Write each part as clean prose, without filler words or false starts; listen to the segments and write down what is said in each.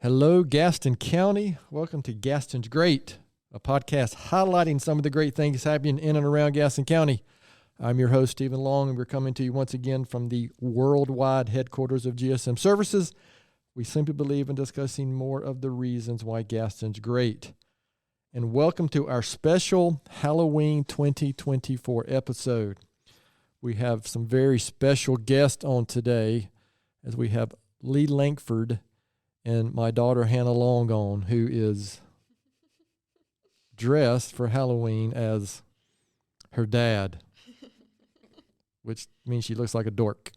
Hello, Gaston County. Welcome to Gaston's Great, a podcast highlighting some of the great things happening in and around Gaston County. I'm your host, Stephen Long, and we're coming to you once again from the worldwide headquarters of GSM Services. We simply believe in discussing more of the reasons why Gaston's great. And welcome to our special Halloween 2024 episode. We have some very special guests on today, as we have Lee Langford and my daughter Hannah Longon, who is dressed for Halloween as her dad, which means she looks like a dork.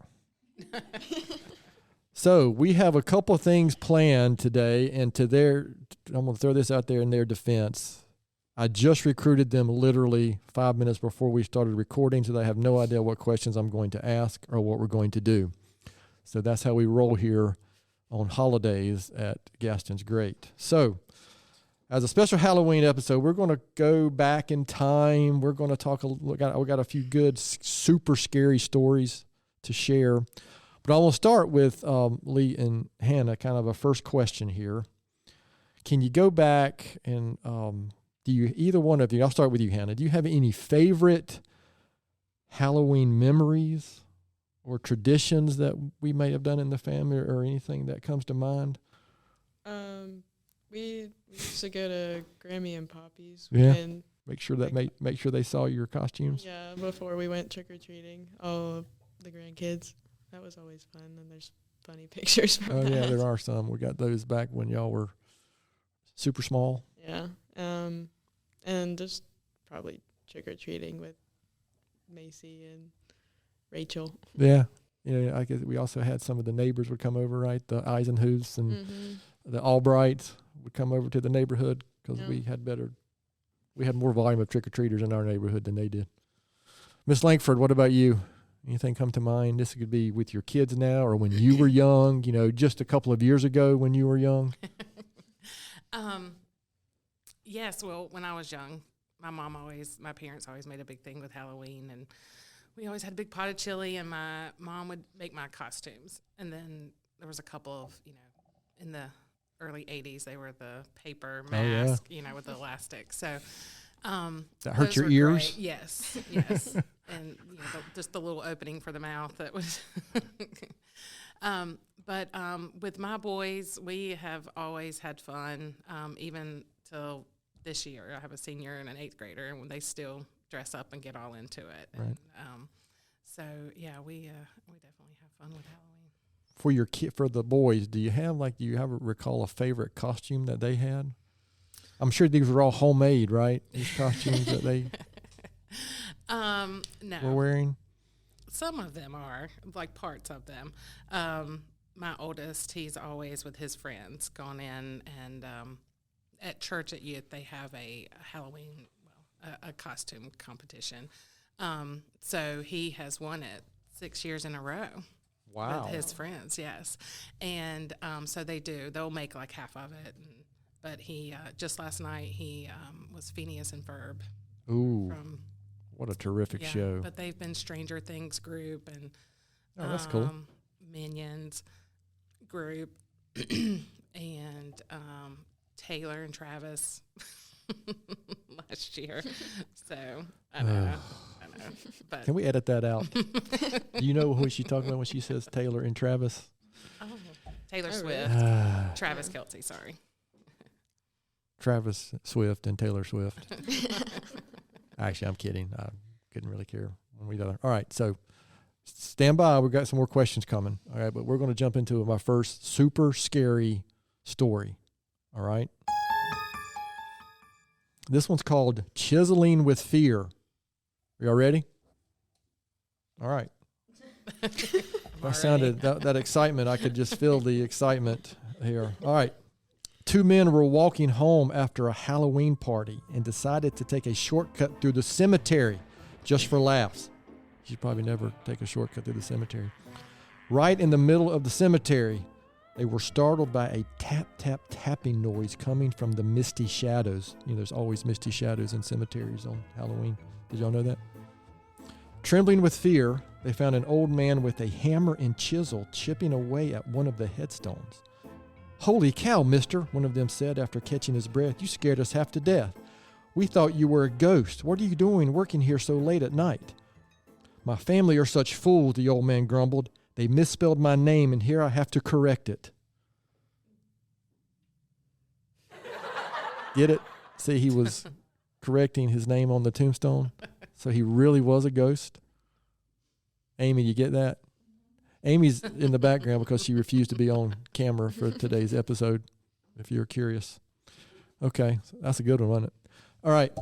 So we have a couple of things planned today, and I'm going to throw this out there in their defense. I just recruited them literally 5 minutes before we started recording, so they have no idea what questions I'm going to ask or what we're going to do. So that's how we roll here on holidays at Gaston's Great. So as a special Halloween episode, we're going to go back in time. We're going to talk, we got a few good, super scary stories to share. But I will start with Lee and Hannah, kind of a first question here. Can you go back and do you, either one of you, I'll start with you, Hannah, do you have any favorite Halloween memories or traditions that we may have done in the family or anything that comes to mind? We used to go to Grammy and Poppy's. Yeah. Make sure they saw your costumes. Yeah, before we went trick or treating, all of the grandkids. That was always fun, and there's funny pictures from that. Yeah, there are some. We got those back when y'all were super small. Yeah, and just probably trick or treating with Macy and Rachel. Yeah. Yeah, I guess we also had some of the neighbors would come over, right? The Eisenhoofs and the Albrights would come over to the neighborhood because we had more volume of trick-or-treaters in our neighborhood than they did. Miss Langford, what about you? Anything come to mind? This could be with your kids now or when you were young, just a couple of years ago when you were young. Yes, well, when I was young, my parents always made a big thing with Halloween, and we always had a big pot of chili, and my mom would make my costumes. And then there was a couple of, in the early 80s, they were the paper mask, with the elastic. So that hurt your ears? Great. Yes. And just the little opening for the mouth that was. But with my boys, we have always had fun, even till this year. I have a senior and an 8th grader, and they still dress up and get all into it. Right. And, we definitely have fun with Halloween. For your for the boys, do you recall a favorite costume that they had? I'm sure these were all homemade, right? These costumes that they no. were wearing? Some of them are, like parts of them. My oldest, he's always with his friends gone in, and at church at youth, they have a Halloween, a costume competition. So he has won it 6 years in a row. Wow. With his friends, yes. And so they'll make like half of it. But he, just last night, he was Phineas and Ferb. Ooh, what a terrific show. But they've been Stranger Things group and that's cool. Minions group and Taylor and Travis last year. So I know. But can we edit that out? Do you know who she's talking about when she says Taylor and Travis? Oh, Taylor Swift. Travis Kelce, sorry. Travis Swift and Taylor Swift. Actually, I'm kidding. I couldn't really care one way or the other. All right, so stand by. We've got some more questions coming. All right, but we're going to jump into my first super scary story. All right. This one's called Chiseling with Fear. Are y'all ready? All right. That sounded, that excitement, I could just feel the excitement here. All right. 2 men were walking home after a Halloween party and decided to take a shortcut through the cemetery just for laughs. You should probably never take a shortcut through the cemetery. Right in the middle of the cemetery, they were startled by a tap, tap, tapping noise coming from the misty shadows. There's always misty shadows in cemeteries on Halloween. Did y'all know that? Trembling with fear, they found an old man with a hammer and chisel chipping away at one of the headstones. "Holy cow, mister," one of them said after catching his breath. "You scared us half to death. We thought you were a ghost. What are you doing working here so late at night?" "My family are such fools," the old man grumbled. "They misspelled my name, and here I have to correct it." Get it? See, he was correcting his name on the tombstone. So he really was a ghost. Amy, you get that? Amy's in the background because she refused to be on camera for today's episode, if you're curious. Okay, so that's a good one, wasn't it? All right.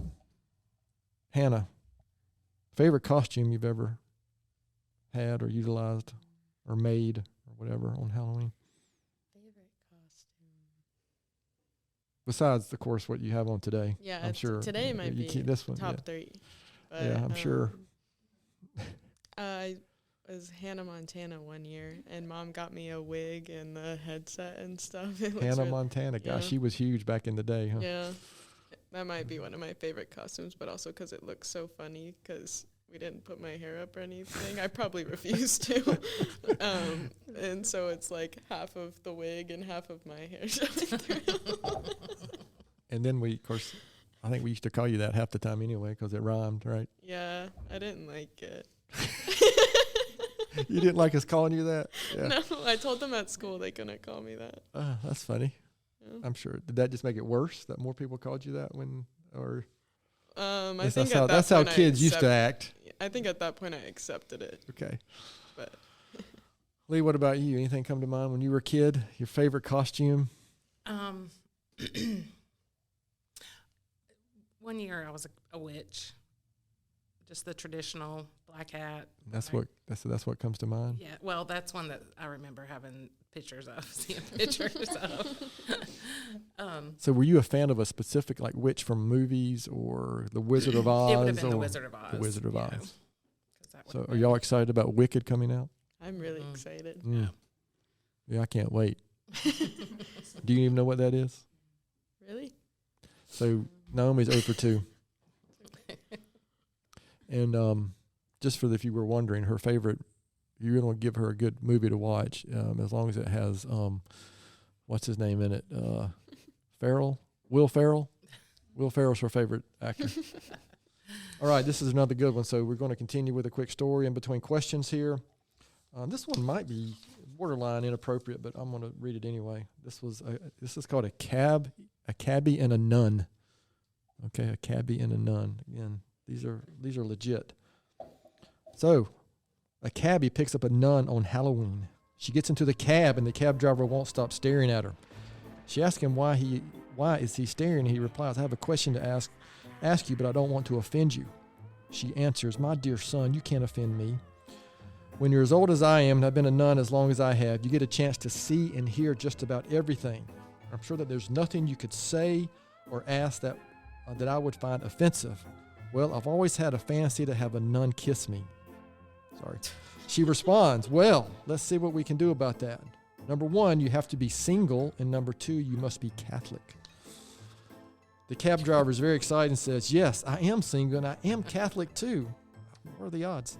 Hannah, favorite costume you've ever had or utilized or made or whatever on Halloween? Favorite costume. Besides, of course, what you have on today. Yeah, I'm sure today might you be keep this one, top yeah. 3. But, Yeah, I'm sure. I was Hannah Montana one year, and Mom got me a wig and the headset and stuff. It was Hannah really- Montana. Gosh, yeah. she was huge back in the day, huh? Yeah, that might be one of my favorite costumes, but also because it looks so funny because we didn't put my hair up or anything. I probably refused to. And so it's like half of the wig and half of my hair showing through. And then we, of course, I think we used to call you that half the time anyway because it rhymed, right? Yeah, I didn't like it. You didn't like us calling you that? Yeah. No, I told them at school they couldn't call me that. That's funny. Yeah. I'm sure. Did that just make it worse that more people called you that when, or I that's think how, at that that's how point kids used to act. I think at that point I accepted it. Okay. But Lee, what about you? Anything come to mind when you were a kid? Your favorite costume? One year I was a witch, just the traditional black hat. That's black- what comes to mind. Yeah, well, that's one that I remember having pictures of, seeing pictures of. So were you a fan of a specific like witch from movies or The Wizard of Oz? It would have been or the Wizard of Oz. The Wizard of yeah, Oz. 'cause that So would've are been- y'all excited about Wicked coming out? I'm really excited. Mm. Yeah, I can't wait. Do you even know what that is? Really? So Naomi's 0 for 2. And just for if you were wondering, her favorite, you're going to give her a good movie to watch as long as it has, what's his name in it? Ferrell? Will Ferrell? Will Ferrell's her favorite actor. All right, this is another good one. So we're going to continue with a quick story in between questions here. This one might be borderline inappropriate, but I'm going to read it anyway. This is called a cabbie and a nun. Okay, a cabbie and a nun. Again, these are legit. So, a cabbie picks up a nun on Halloween. She gets into the cab, and the cab driver won't stop staring at her. She asks him why is he staring. He replies, "I have a question to ask you, but I don't want to offend you." She answers, "My dear son, you can't offend me. When you're as old as I am and I've been a nun as long as I have, you get a chance to see and hear just about everything. I'm sure that there's nothing you could say or ask that I would find offensive. Well, I've always had a fancy to have a nun kiss me." Sorry. She responds, "Well, let's see what we can do about that. Number 1, you have to be single, and number 2, you must be Catholic." The cab driver is very excited and says, "Yes, I am single, and I am Catholic too. What are the odds?"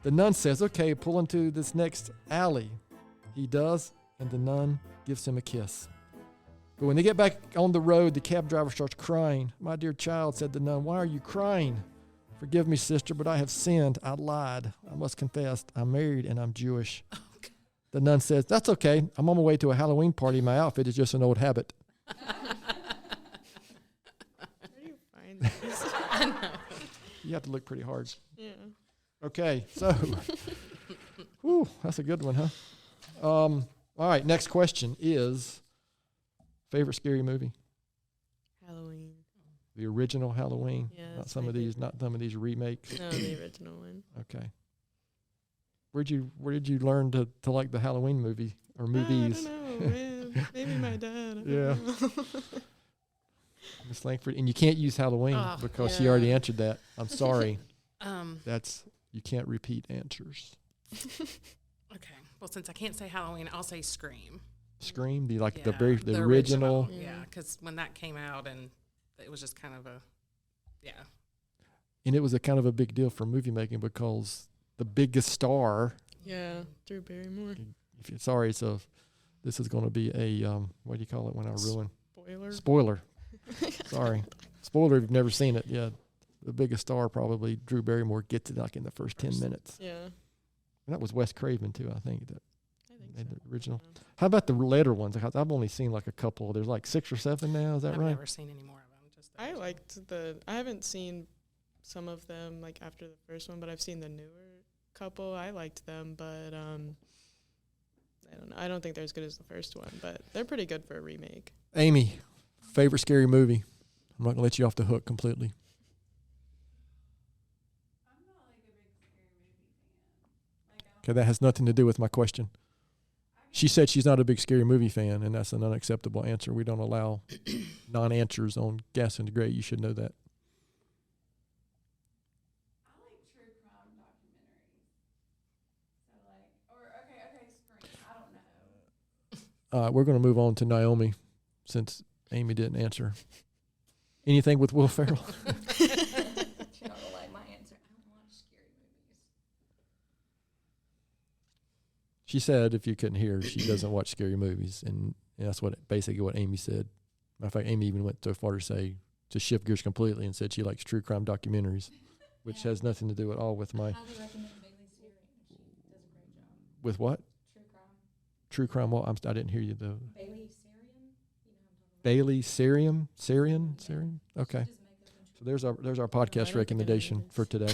The nun says, "Okay, pull into this next alley." He does, and the nun gives him a kiss. But when they get back on the road, the cab driver starts crying. "My dear child," said the nun, "why are you crying?" "Forgive me, sister, but I have sinned. I lied. I must confess, I'm married and I'm Jewish." Okay. The nun says, "That's okay. I'm on my way to a Halloween party. My outfit is just an old habit." Where do you find these? You have to look pretty hard. Yeah. Okay, so, whew, that's a good one, huh? All right, next question is favorite scary movie? Halloween. The original Halloween, Yeah, not that's some my of these, not some of these remakes. No, the original one. Okay. Where did you learn to like the Halloween movie or movies? I don't know, man. Maybe my dad. I don't Yeah. know. Miss Langford, and you can't use Halloween Oh, because she yeah. already answered that. I'm sorry. Um, You can't repeat answers. okay. Well, since I can't say Halloween, I'll say Scream. Scream, the Yeah, the original. Yeah, because when that came out, and it was just kind of yeah. And it was a kind of a big deal for movie making because the biggest star, Yeah, Drew Barrymore. sorry, it's a This is going to be a, what do you call it when I ruin? Spoiler. Sorry. Spoiler if you've never seen it. Yeah. The biggest star probably, Drew Barrymore, gets it like in the first 10 minutes. Yeah. And that was Wes Craven, too, I think. That I think the so. original. How about the later ones? I've only seen like a couple. There's like 6 or 7 now. Is that I've right? never seen any more of them. Just I liked I haven't seen some of them like after the first one, but I've seen the newer couple. I liked them, but I don't know. I don't think they're as good as the first one, but they're pretty good for a remake. Amy, favorite scary movie? I'm not going to let you off the hook completely. I'm not like a big scary movie fan. Like, I Okay, that has nothing to do with my question. She said she's not a big scary movie fan, and that's an unacceptable answer. We don't allow non-answers on Gaston the Great. You should know that. I like true crime documentaries. So like, okay, Scream. I don't know. We're going to move on to Naomi, since Amy didn't answer. Anything with Will Ferrell? You're not gonna like my answer. I don't watch scary movies. She said, if you couldn't hear, she doesn't watch scary movies, and that's basically what Amy said. Matter of fact, Amy even went so far to shift gears completely and said she likes true crime documentaries, which has nothing to do at all with my. I would recommend Bailey Siri. She does a great job. With what? True crime. True crime. Well, I didn't hear you though. Bailey Sarian. You know what I'm talking Bailey Syrian. Okay. about. She does makeup and So there's our podcast I don't think I recommendation know for today.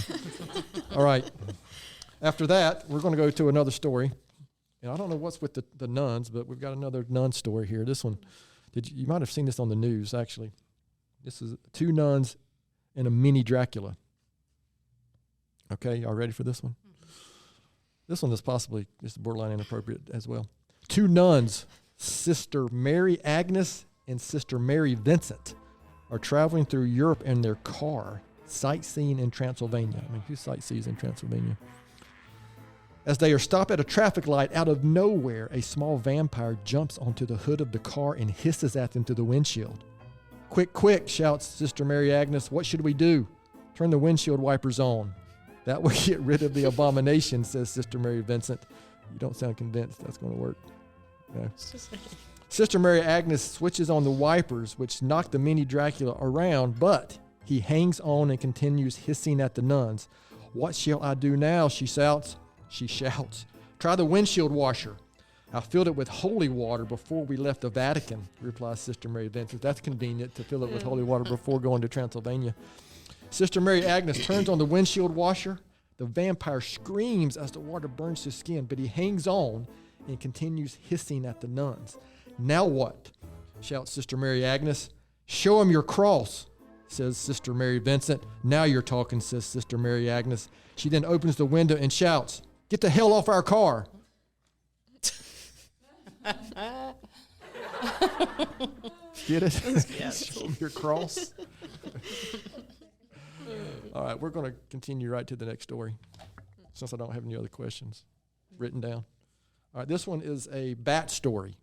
All right. After that, we're going to go to another story. And I don't know what's with the nuns, but we've got another nun story here. This one, you might have seen this on the news, actually. This is 2 nuns and a mini Dracula. Okay, y'all ready for this one? This one is possibly just borderline inappropriate as well. 2 nuns, Sister Mary Agnes and Sister Mary Vincent, are traveling through Europe in their car, sightseeing in Transylvania. I mean, who sightsees in Transylvania? As they are stopped at a traffic light, out of nowhere, a small vampire jumps onto the hood of the car and hisses at them through the windshield. Quick, quick, shouts Sister Mary Agnes. What should we do? Turn the windshield wipers on. That will get rid of the abomination, says Sister Mary Vincent. You don't sound convinced that's going to work. No. Sister Mary Agnes switches on the wipers, which knock the mini Dracula around, but he hangs on and continues hissing at the nuns. What shall I do now? She shouts. Try the windshield washer. I filled it with holy water before we left the Vatican, replies Sister Mary Vincent. That's convenient to fill it with holy water before going to Transylvania. Sister Mary Agnes turns on the windshield washer. The vampire screams as the water burns his skin, but he hangs on and continues hissing at the nuns. Now what? Shouts Sister Mary Agnes. Show him your cross, says Sister Mary Vincent. Now you're talking, says Sister Mary Agnes. She then opens the window and shouts, get the hell off our car. Get it? Show him your cross. All right, we're going to continue right to the next story since I don't have any other questions written down. All right, this one is a bat story.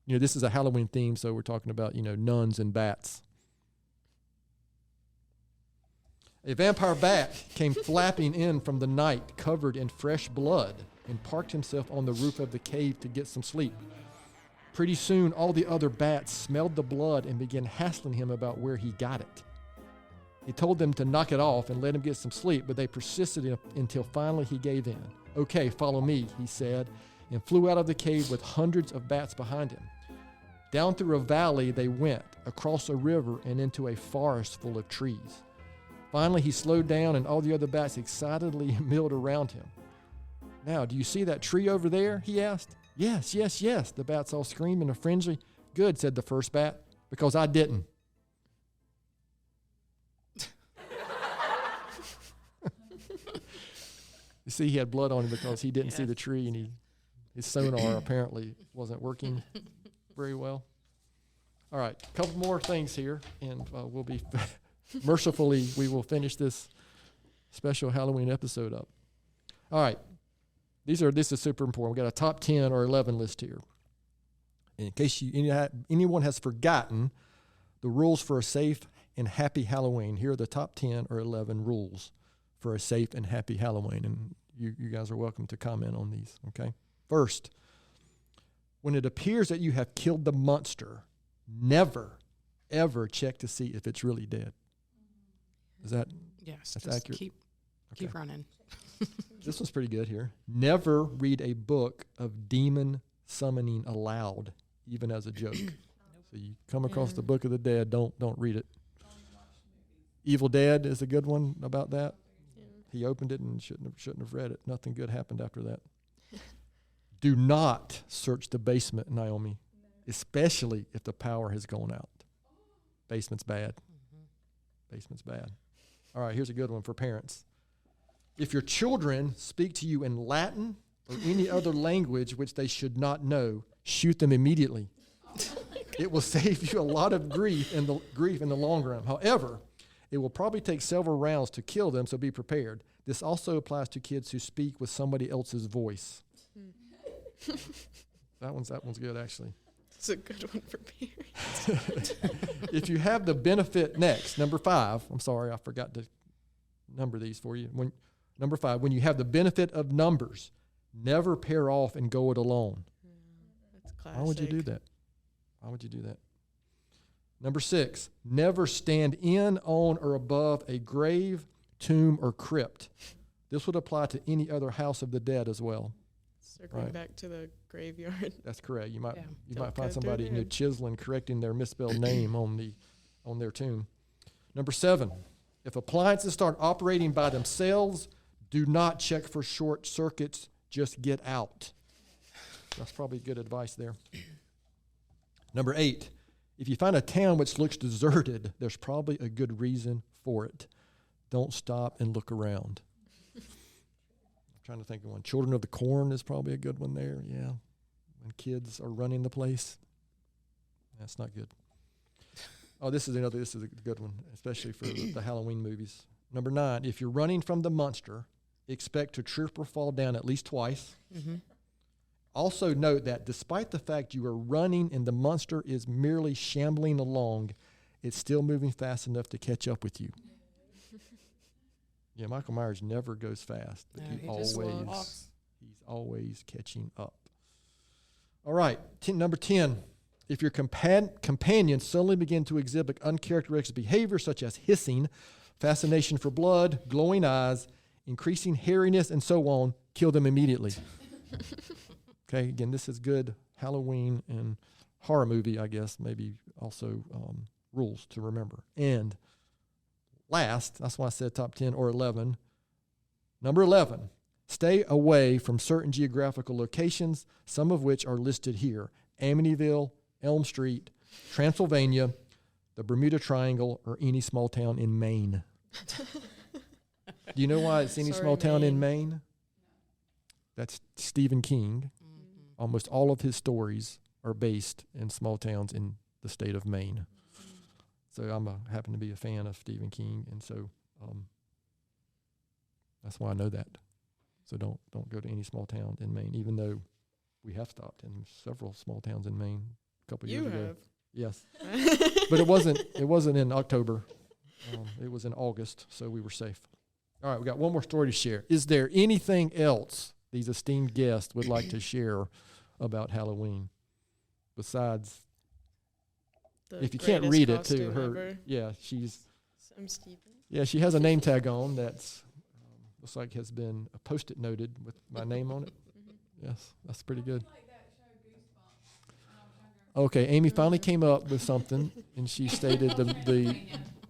You know, this is a Halloween theme, so we're talking about, nuns and bats. A vampire bat came flapping in from the night covered in fresh blood and parked himself on the roof of the cave to get some sleep. Pretty soon, all the other bats smelled the blood and began hassling him about where he got it. He told them to knock it off and let him get some sleep, but they persisted until finally he gave in. Okay, follow me, he said, and flew out of the cave with hundreds of bats behind him. Down through a valley they went, across a river and into a forest full of trees. Finally, he slowed down and all the other bats excitedly milled around him. Now, do you see that tree over there? He asked. Yes, yes, yes, the bats all screamed in a frenzy. Good, said the first bat, because I didn't. You see, he had blood on him because he didn't see the tree, and his sonar apparently wasn't working very well. All right, a couple more things here, and we'll be mercifully, we will finish this special Halloween episode up. All right, this is super important. We've got a top 10 or 11 list here. In case anyone has forgotten the rules for a safe and happy Halloween, here are the top 10 or 11 rules for a safe and happy Halloween. And you guys are welcome to comment on these, okay? First, When it appears that you have killed the monster, never, ever check to see if it's really dead. Is that Yes, that's just accurate? Keep running. This one's pretty good here. Never read a book of demon summoning aloud, even as a joke. So you come across the Book of the Dead, don't read it. Evil Dead is a good one about that. Yeah. He opened it and shouldn't have read it. Nothing good happened after that. Do not search the basement, Naomi, especially if the power has gone out. Basement's bad. Basement's bad. All right, here's a good one for parents. If your children speak to you in Latin or any other language which they should not know, shoot them immediately. It will save you a lot of grief in the long run. However, it will probably take several rounds to kill them, so be prepared. This also applies to kids who speak with somebody else's voice. That one's good, actually. It's a good one for parents. If you have the benefit next, number 5, I'm sorry, I forgot to number these for you. Number 5, when you have the benefit of numbers, never pair off and go it alone. That's classic. Why would you do that? Why would you do that? Number 6, never stand in, on, or above a grave, tomb, or crypt. This would apply to any other house of the dead as well. Circling Right. back to the graveyard. That's correct. You might Yeah. you Don't might find go through somebody there. chiseling, correcting their misspelled name on their tomb. Number 7, if appliances start operating by themselves, do not check for short circuits. Just get out. That's probably good advice there. Number 8, if you find a town which looks deserted, there's probably a good reason for it. Don't stop and look around. I'm trying to think of one. Children of the Corn is probably a good one there. Yeah. When kids are running the place. That's not good. Oh, this is a good one, especially for the Halloween movies. Number 9, if you're running from the monster, expect to trip or fall down at least twice. Mm-hmm. Also note that despite the fact you are running and the monster is merely shambling along, it's still moving fast enough to catch up with you. Yeah, Michael Myers never goes fast, but No, he he just always walks. he's always catching up. All right, number 10. If your companions suddenly begin to exhibit uncharacteristic behavior such as hissing, fascination for blood, glowing eyes, increasing hairiness, and so on, kill them immediately. Okay, again, this is good Halloween and horror movie, I guess, maybe also rules to remember. And last, that's why I said top 10 or 11. Number 11, stay away from certain geographical locations, some of which are listed here. Amityville, Elm Street, Transylvania, the Bermuda Triangle, or any small town in Maine. Do you know why it's any Sorry, small town in Maine. Maine? That's Stephen King. Almost all of his stories are based in small towns in the state of Maine. So I happen to be a fan of Stephen King, and so that's why I know that. So don't go to any small town in Maine, even though we have stopped in several small towns in Maine a couple years You ago. have. Yes, but it wasn't in October. It was in August, so we were safe. All right, we got one more story to share. Is there anything else these esteemed guests would like to share about Halloween besides? The If you can't greatest read it too, costume her ever. yeah, I'm Steven. yeah, she has a name tag on that's looks like has been post-it noted with my name on it. Yes, that's pretty good. Okay, Amy finally came up with something, and she stated the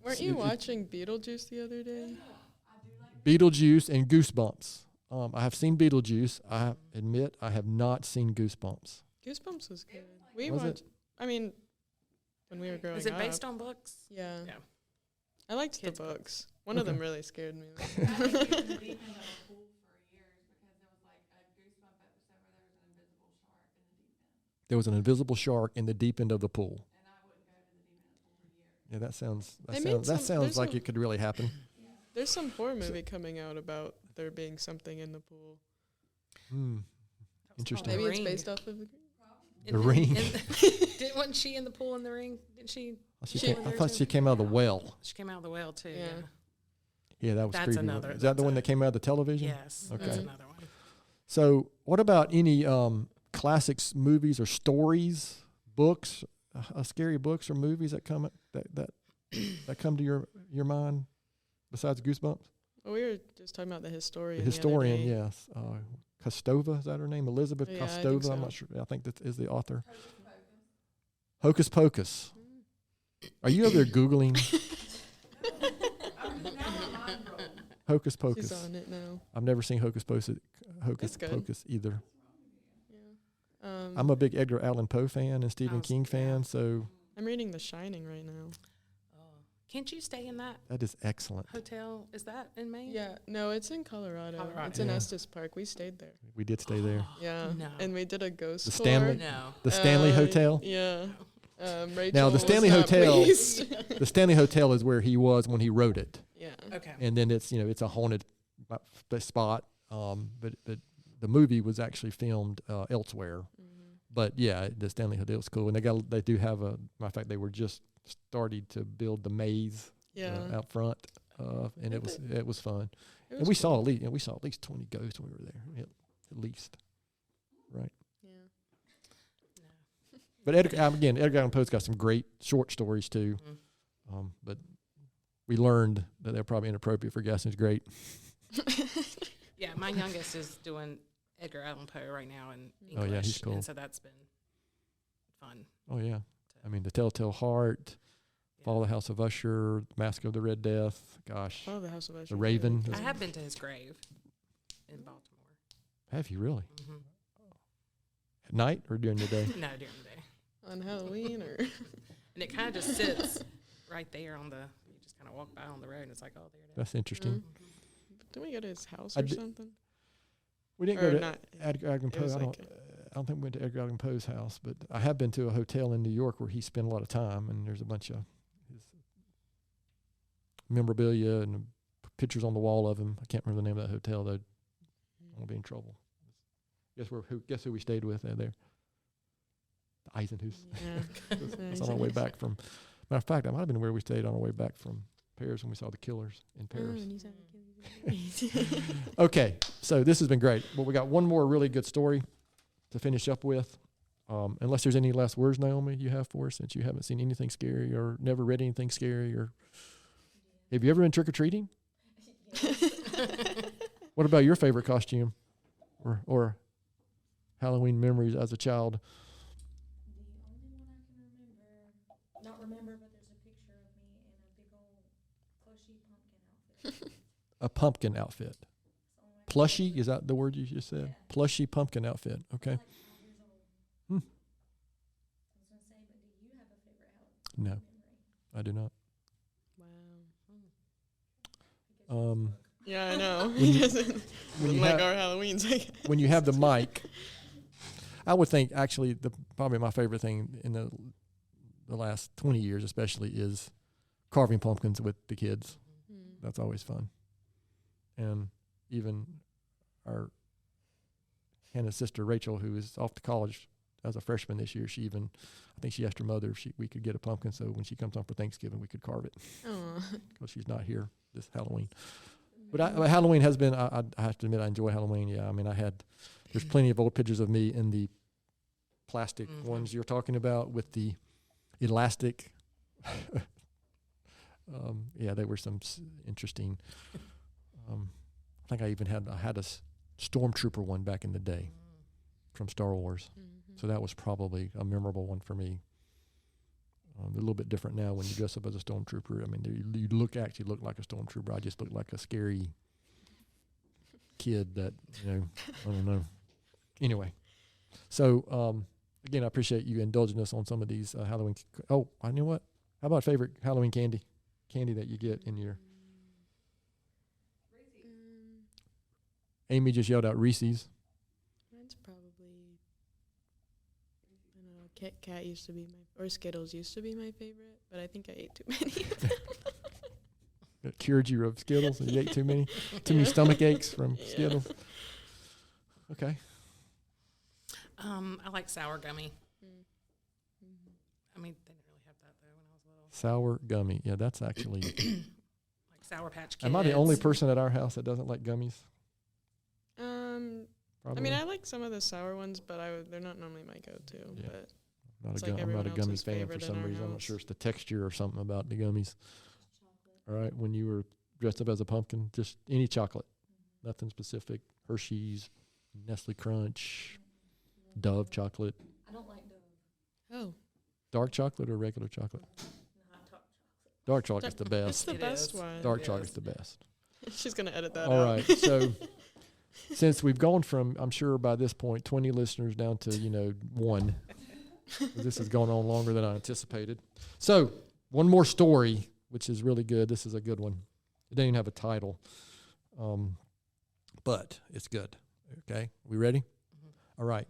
Weren't you watching Beetlejuice the other day? Beetlejuice and Goosebumps. I have seen Beetlejuice. I admit I have not seen Goosebumps. Goosebumps was good. We Was it? watched. I mean, when we were growing up. Is it based on books? Yeah. Yeah. I liked Kids' the books. One of them really scared me. There was an invisible shark in the deep end of the pool. Yeah, that sounds They made some- sounds there's like some- it could really happen. There's some horror movie coming out about there being something in the pool. Interesting. Maybe it's Ring. based off of. The Ring. Wasn't she in the pool in the ring? Didn't she? I thought she came out of the well. She came out of the well too. Yeah. Yeah, that was That's creepy. another- Is that the one that's that came out of the television? Yes. Okay. That's another one. So, what about any classics movies or stories, books, scary books or movies that come that come to your mind besides Goosebumps? Well, we were just talking about the historian. The historian, the other day. yes. Kostova, is that her name? Elizabeth Yeah, I Kostova. think so. I'm not sure. I think that is the author. Hocus Pocus. Are you over there Googling Hocus Pocus? She's on it now. I've never seen Hocus Pocus. It's good. Pocus either. Yeah. I'm a big Edgar Allan Poe fan and Stephen King fan, so I'm reading The Shining right now. Can't you stay in that that is excellent. hotel? Is that in Maine? Yeah, no, it's in Colorado. Colorado. It's in Yeah. Estes Park. We stayed there. We did stay there. Yeah, No. and we did a ghost The tour. Stanley- No. The Stanley Hotel. Yeah. Rachel Now, the was Stanley not Hotel- pleased. The Stanley Hotel is where he was when he wrote it, Yeah. Okay. and then it's it's a haunted spot. But the movie was actually filmed elsewhere. Mm-hmm. But yeah, the Stanley Hotel is cool, and they do have a. Matter of fact, they were just starting to build the maze Yeah. out front, and it was fun. It And was we cool. saw at least 20 ghosts when we were there, at least. Right. Yeah. But Edgar Allan Poe's got some great short stories too. But we learned that they're probably inappropriate for Gaston's great. Yeah, my youngest is doing Edgar Allan Poe right now in Oh, English. yeah, he's cool. And so that's been fun. Oh yeah, I mean, The Telltale Heart, Fall of the House of Usher, Mask of the Red Death. Gosh, Oh, the House of Usher. The Raven. I have been to his grave in Baltimore. Have you really? Hmm At night or during the day? No, during the day. On Halloween or And it kind of just sits right there on the, you just kind of walk by on the road and it's like, oh, there it is. That's interesting. Didn't we go to his house I or did- something? We didn't Or go to not- Edgar Allan it Poe. was I like don't think we went to Edgar Allan Poe's house, but I have been to a hotel in New York where he spent a lot of time, and there's a bunch of his memorabilia and pictures on the wall of him. I can't remember the name of that hotel though. I won't be in trouble. Guess who we stayed with there? The Eisenhuis. Yeah. It's on our way back from. Matter of fact, that might have been where we stayed on our way back from Paris when we saw the Killers in Paris. Okay, so this has been great. Well, we got one more really good story to finish up with. Unless there's any last words, Naomi, you have for us, since you haven't seen anything scary or never read anything scary, or have you ever been trick or treating? What about your favorite costume, or Halloween memories as a child? The only one I can not remember, but there's a picture of me in a big old plushy pumpkin outfit. A pumpkin outfit. Plushy, is that the word you just said? Yeah. Plushy pumpkin outfit. Okay. Like 5 years old. Hmm. I was gonna say, but do you have a favorite Halloween No, memory? I do not. Wow. Yeah, I know. When you- Doesn't when you like have- our Halloweens, I guess. When you have the mic, I would think actually probably my favorite thing in the last 20 years especially is carving pumpkins with the kids. That's always fun. And even our Hannah's sister Rachel, who is off to college as a freshman this year, I think she asked her mother if we could get a pumpkin so when she comes home for Thanksgiving we could carve it, Aw. because she's not here this Halloween. But Halloween has been, I have to admit, I enjoy Halloween. Yeah, I mean, there's plenty of old pictures of me in the plastic ones you're talking about with the elastic. Yeah, they were some interesting. I think I had a stormtrooper one back in the day from Star Wars. So that was probably a memorable one for me. They're a little bit different now when you dress up as a stormtrooper. I mean, you actually look like a stormtrooper. I just look like a scary kid that, I don't know. Anyway, so again, I appreciate you indulging us on some of these Halloween. Oh, I know what? How about favorite Halloween candy that you get in your? Amy just yelled out Reese's. Mine's probably, I don't know, Kit Kat used to be or Skittles used to be my favorite, but I think I ate too many of them. It cured you of Skittles and you ate too many stomach aches from Skittles. Okay. I like sour gummy. I mean, they didn't really have that though when I was little. Sour gummy. Yeah, that's actually. Like Sour Patch Kids. Am I the only person at our house that doesn't like gummies? Probably. I mean, I like some of the sour ones, but they're not normally my go-to. Yeah. But Not it's a like I'm not a everyone gummy else's fan for favorite in some our reason. I'm not house. sure it's the texture or something about the gummies. Chocolate. All right, when you were dressed up as a pumpkin, just any chocolate, nothing specific. Hershey's, Nestle Crunch, Dove chocolate, I don't like Dove. Oh, dark chocolate or regular chocolate. Not top chocolate. Dark chocolate's the it's best. the It best is. one. Dark It chocolate's is. the best. She's gonna edit that All out. right, so since we've gone from, I'm sure by this point, 20 listeners down to, 1. This has gone on longer than I anticipated. So, one more story, which is really good. This is a good one. It doesn't even have a title, but it's good. Okay, we ready? All right.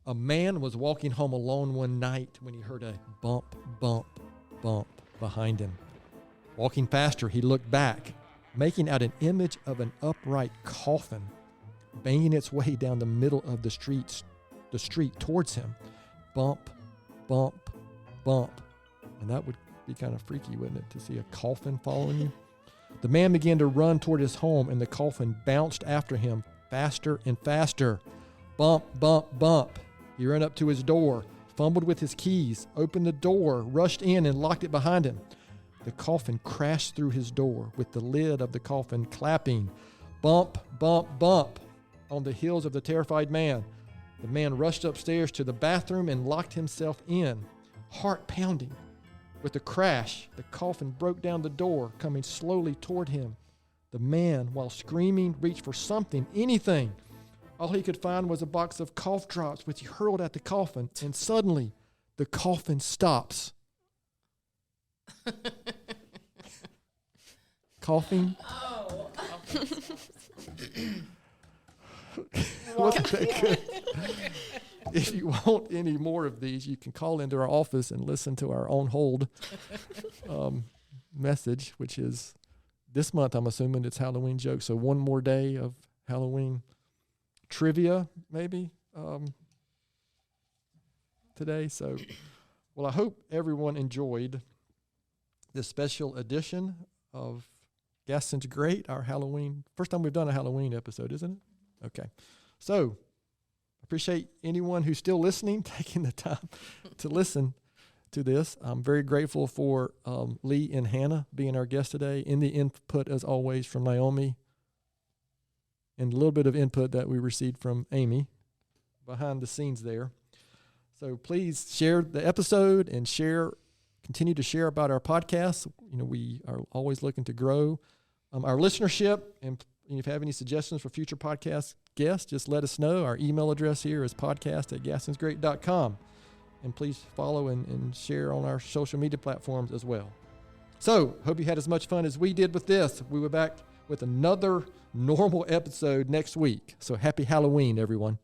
A man was walking home alone one night when he heard a bump, bump, bump behind him. Walking faster, he looked back, making out an image of an upright coffin banging its way down the middle of the street towards him. Bump, bump, bump. And that would be kind of freaky, wouldn't it, to see a coffin following you? The man began to run toward his home, and the coffin bounced after him faster and faster. Bump, bump, bump. He ran up to his door, fumbled with his keys, opened the door, rushed in, and locked it behind him. The coffin crashed through his door, with the lid of the coffin clapping. Bump, bump, bump on the heels of the terrified man. The man rushed upstairs to the bathroom and locked himself in, heart pounding. With a crash, the coffin broke down the door, coming slowly toward him. The man, while screaming, reached for something, anything. All he could find was a box of cough drops, which he hurled at the coffin, and suddenly the coffin stops. Coughing. Oh. Wasn't that good? If you want any more of these, you can call into our office and listen to our on hold message, which is this month. I'm assuming it's Halloween jokes. So one more day of Halloween trivia, maybe today. So, well, I hope everyone enjoyed this special edition of Gaston's Great, our Halloween. First time we've done a Halloween episode, isn't it? Okay. So, appreciate anyone who's still listening, taking the time to listen to this. I'm very grateful for Lee and Hannah being our guests today, and the input, as always, from Naomi, and a little bit of input that we received from Amy behind the scenes there. So please share the episode and continue to share about our podcast. We are always looking to grow our listenership, and if you have any suggestions for future podcast guests, just let us know. Our email address here is podcast@gastonsgreat.com. And please follow and share on our social media platforms as well. So, hope you had as much fun as we did with this. We will be back with another normal episode next week. So, happy Halloween, everyone.